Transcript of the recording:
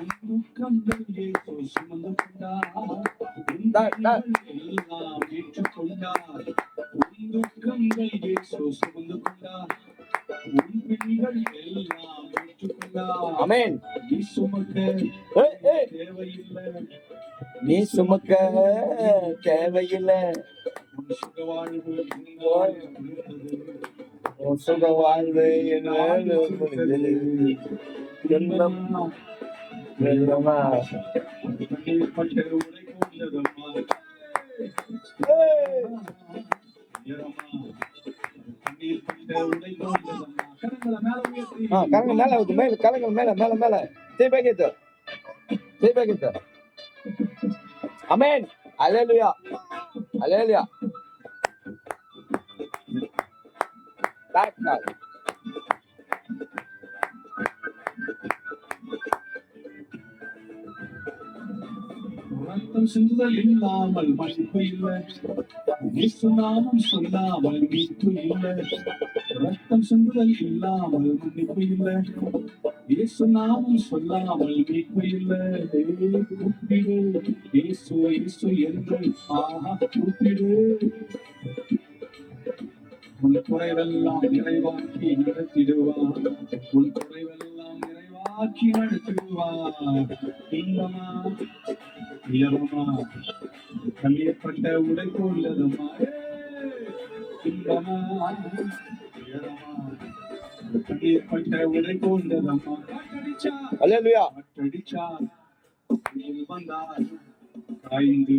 துக்கங்கள் இயேசு சுமந்து கொண்டார். உன் பிள்ளைகள் எல்லாம் ஏற்றுக்கொண்டார். உன் துக்கங்கள் இயேசு சுமந்து கொண்டார். உன் பிள்ளைகள் எல்லாம் ஏற்றுக்கொண்டார். ஆமென். நீ சுமக்க தேவையில்லை. நீ சுமக்க தேவையில்லை. உன் சுக வாழ்வு உன் சுக வாழ்வு கரங்க மேல மேல கரங்கள் மேல மேல மேல தீபகித்து தீபகித்து. ஆமென். அல்லேலூயா அல்லேலூயா. ரத்தம் சிந்துதல் இல்லாமல் மன்னிப்பு இல்லை. இயேசு நாமம் சொல்லாமல் மீட்பு இல்லை. ரத்தம் சிந்துதல் இல்லாமல் மன்னிப்பு இல்லை. இயேசு நாமம் சொல்லாமல் மீட்பு இல்லை. கூப்பிடு இயேசு இயேசு என்று கூப்பிடு. உன் குறைவெல்லாம் நிறைவாக்கி நடத்திடுவார். உன் குறைவெல்லாம் நிறைவாக்கி நடத்திடுவார். இன்பமா உயரமா கல்லியப்பட்ட உடை போல்லதமா. இன்பமா உயரமா கல்லியப்பட்ட உடை போல்லதமா. அல்லேலூயா. அடிச்சார் வந்தார் காய்ந்து